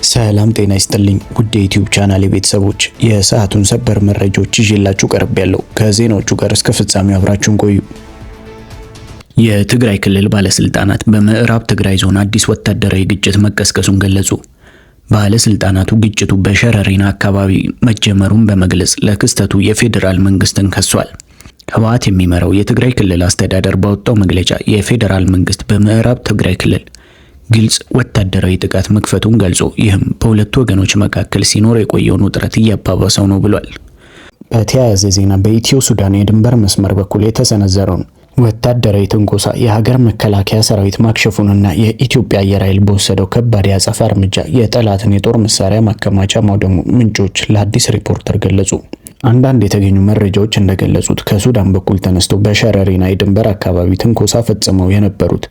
ሰላም ጤና ይስጥልኝ ውድ የዩቲዩብ ቻናል ቤተሰቦች፣ የሰዓቱን ሰበር መረጃዎች ይዤላችሁ ቀርቤያለሁ። ከዜናዎቹ ጋር እስከ ፍጻሜው አብራችሁን ቆዩ። የትግራይ ክልል ባለስልጣናት በምዕራብ ትግራይ ዞን አዲስ ወታደራዊ ግጭት መቀስቀሱን ገለጹ። ባለስልጣናቱ ግጭቱ በሸረሪና አካባቢ መጀመሩን በመግለጽ ለክስተቱ የፌዴራል መንግስትን ከሷል። ህወሓት የሚመራው የትግራይ ክልል አስተዳደር ባወጣው መግለጫ የፌዴራል መንግስት በምዕራብ ትግራይ ክልል ግልጽ ወታደራዊ ጥቃት መክፈቱን ገልጾ ይህም በሁለቱ ወገኖች መካከል ሲኖር የቆየውን ውጥረት እያባባሰው ነው ብሏል። በተያያዘ ዜና በኢትዮ ሱዳን የድንበር መስመር በኩል የተሰነዘረውን ወታደራዊ ትንኮሳ የሀገር መከላከያ ሰራዊት ማክሸፉንና የኢትዮጵያ አየር ኃይል በወሰደው ከባድ የአጸፋ እርምጃ የጠላትን የጦር መሳሪያ ማከማቻ ማውደሙ ምንጮች ለአዲስ ሪፖርተር ገለጹ። አንዳንድ የተገኙ መረጃዎች እንደገለጹት ከሱዳን በኩል ተነስተው በሸረሪና የድንበር አካባቢ ትንኮሳ ፈጽመው የነበሩት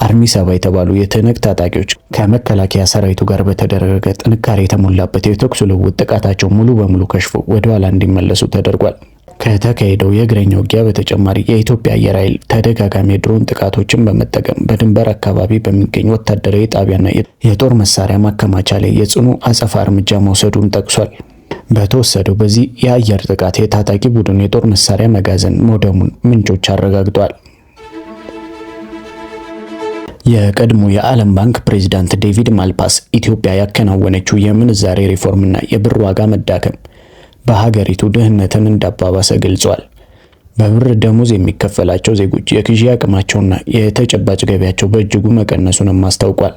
አርሚ 7 የተባሉ የትነግ ታጣቂዎች ከመከላከያ ሰራዊቱ ጋር በተደረገ ጥንካሬ የተሞላበት የተኩስ ልውውጥ ጥቃታቸው ሙሉ በሙሉ ከሽፎ ወደ ኋላ እንዲመለሱ ተደርጓል። ከተካሄደው የእግረኛ ውጊያ በተጨማሪ የኢትዮጵያ አየር ኃይል ተደጋጋሚ የድሮን ጥቃቶችን በመጠቀም በድንበር አካባቢ በሚገኝ ወታደራዊ ጣቢያና የጦር መሳሪያ ማከማቻ ላይ የጽኑ አጸፋ እርምጃ መውሰዱን ጠቅሷል። በተወሰደው በዚህ የአየር ጥቃት የታጣቂ ቡድን የጦር መሳሪያ መጋዘን መውደሙን ምንጮች አረጋግጠዋል። የቀድሞ የዓለም ባንክ ፕሬዝዳንት ዴቪድ ማልፓስ ኢትዮጵያ ያከናወነችው የምንዛሬ ሪፎርምና የብር ዋጋ መዳከም በሀገሪቱ ድህነትን እንዳባባሰ ገልጸዋል። በብር ደሞዝ የሚከፈላቸው ዜጎች የግዢ አቅማቸውና የተጨባጭ ገቢያቸው በእጅጉ መቀነሱንም አስታውቋል።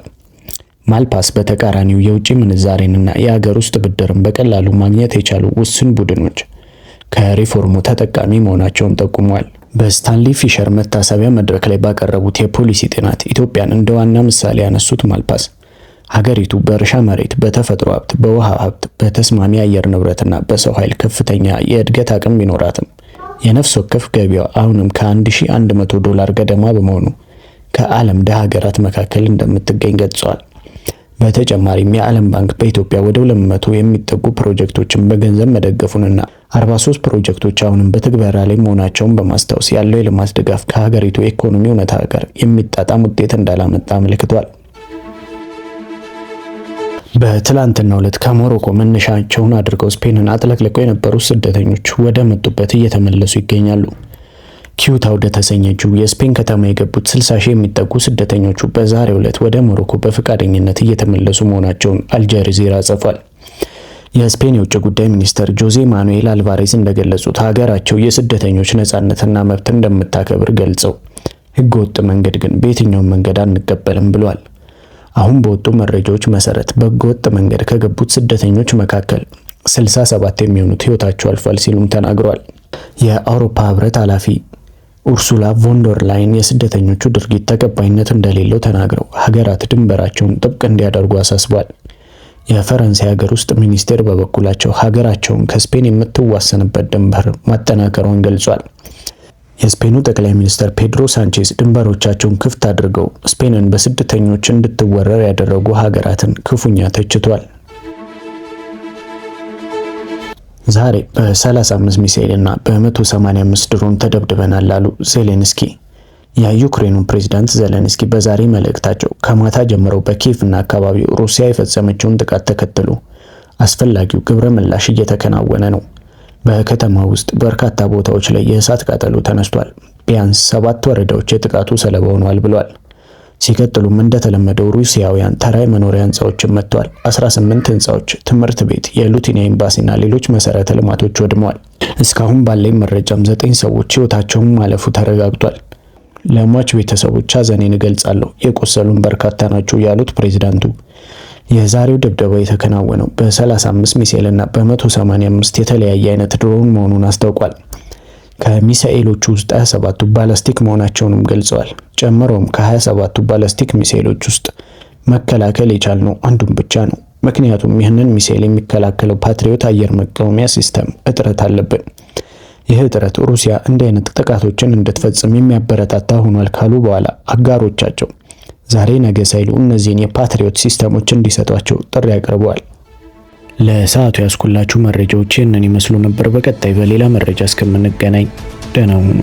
ማልፓስ በተቃራኒው የውጭ ምንዛሬንና የሀገር ውስጥ ብድርን በቀላሉ ማግኘት የቻሉ ውስን ቡድኖች ከሪፎርሙ ተጠቃሚ መሆናቸውን ጠቁመዋል። በስታንሊ ፊሸር መታሰቢያ መድረክ ላይ ባቀረቡት የፖሊሲ ጥናት ኢትዮጵያን እንደ ዋና ምሳሌ ያነሱት ማልፓስ ሀገሪቱ በእርሻ መሬት፣ በተፈጥሮ ሀብት፣ በውሃ ሀብት፣ በተስማሚ አየር ንብረትና በሰው ኃይል ከፍተኛ የእድገት አቅም ቢኖራትም የነፍስ ወከፍ ገቢያው አሁንም $1100 ገደማ በመሆኑ ከዓለም ድሃ ሀገራት መካከል እንደምትገኝ ገልጸዋል። በተጨማሪም የዓለም ባንክ በኢትዮጵያ ወደ 200 የሚጠጉ ፕሮጀክቶችን በገንዘብ መደገፉንና 43 ፕሮጀክቶች አሁንም በትግበራ ላይ መሆናቸውን በማስታወስ ያለው የልማት ድጋፍ ከሀገሪቱ የኢኮኖሚ እውነታ ጋር የሚጣጣም ውጤት እንዳላመጣ አመልክቷል። በትላንትናው ዕለት ከሞሮኮ መነሻቸውን አድርገው ስፔንን አጥለቅልቀው የነበሩ ስደተኞች ወደ መጡበት እየተመለሱ ይገኛሉ። ኪዩታ ወደ ተሰኘችው የስፔን ከተማ የገቡት 60 ሺህ የሚጠጉ ስደተኞቹ በዛሬው ዕለት ወደ ሞሮኮ በፈቃደኝነት እየተመለሱ መሆናቸውን አልጀዚራ ጽፏል። የስፔን የውጭ ጉዳይ ሚኒስትር ጆዜ ማኑኤል አልቫሬዝ እንደገለጹት ሀገራቸው የስደተኞች ነጻነትና መብት እንደምታከብር ገልጸው ህገወጥ መንገድ ግን በየትኛውም መንገድ አንቀበልም ብለዋል። አሁን በወጡ መረጃዎች መሰረት በህገወጥ መንገድ ከገቡት ስደተኞች መካከል 67 የሚሆኑት ህይወታቸው አልፏል ሲሉም ተናግረዋል። የአውሮፓ ህብረት ኃላፊ ኡርሱላ ቮንደር ላይን የስደተኞቹ ድርጊት ተቀባይነት እንደሌለው ተናግረው ሀገራት ድንበራቸውን ጥብቅ እንዲያደርጉ አሳስበዋል። የፈረንሳይ ሀገር ውስጥ ሚኒስቴር በበኩላቸው ሀገራቸውን ከስፔን የምትዋሰንበት ድንበር ማጠናከሯን ገልጿል። የስፔኑ ጠቅላይ ሚኒስትር ፔድሮ ሳንቼዝ ድንበሮቻቸውን ክፍት አድርገው ስፔንን በስደተኞች እንድትወረር ያደረጉ ሀገራትን ክፉኛ ተችቷል። ዛሬ በ35 ሚሳኤል እና በ185 ድሮን ተደብድበናል አሉ ዜሌንስኪ። የዩክሬኑ ፕሬዝዳንት ዜሌንስኪ በዛሬ መልእክታቸው ከማታ ጀምረው በኪየቭ እና አካባቢው ሩሲያ የፈጸመችውን ጥቃት ተከትሎ አስፈላጊው ግብረ ምላሽ እየተከናወነ ነው። በከተማ ውስጥ በርካታ ቦታዎች ላይ የእሳት ቃጠሎ ተነስቷል። ቢያንስ 7 ወረዳዎች የጥቃቱ ሰለባ ሆነዋል ብለዋል። ሲቀጥሉም እንደተለመደው ሩሲያውያን ተራ መኖሪያ ህንጻዎችን መጥተዋል። 18 ህንጻዎች፣ ትምህርት ቤት፣ የሉቲኒያ ኤምባሲና ሌሎች መሰረተ ልማቶች ወድመዋል። እስካሁን ባለኝ መረጃም 9 ሰዎች ህይወታቸውን ማለፉ ተረጋግጧል። ለሟች ቤተሰቦች ሐዘኔን እገልጻለሁ፣ የቆሰሉን በርካታ ናቸው ያሉት ፕሬዝዳንቱ የዛሬው ድብደባ የተከናወነው በ35 ሚሳኤል እና በ185 የተለያየ አይነት ድሮን መሆኑን አስታውቋል። ከሚሳኤሎቹ ውስጥ 27ቱ ባላስቲክ መሆናቸውንም ገልጸዋል። ጨምሮም ከ27ቱ ባላስቲክ ሚሳኤሎች ውስጥ መከላከል የቻልነው አንዱን ብቻ ነው። ምክንያቱም ይህንን ሚሳኤል የሚከላከለው ፓትሪዮት አየር መቃወሚያ ሲስተም እጥረት አለብን። ይህ እጥረት ሩሲያ እንዲህ አይነት ጥቃቶችን እንድትፈጽም የሚያበረታታ ሆኗል ካሉ በኋላ አጋሮቻቸው ዛሬ ነገ ሳይሉ እነዚህን የፓትሪዮት ሲስተሞች እንዲሰጧቸው ጥሪ አቅርበዋል። ለሰዓቱ ያስኩላችሁ መረጃዎች ይህንን ይመስሉ ነበር። በቀጣይ በሌላ መረጃ እስከምንገናኝ ደህና ሁኑ።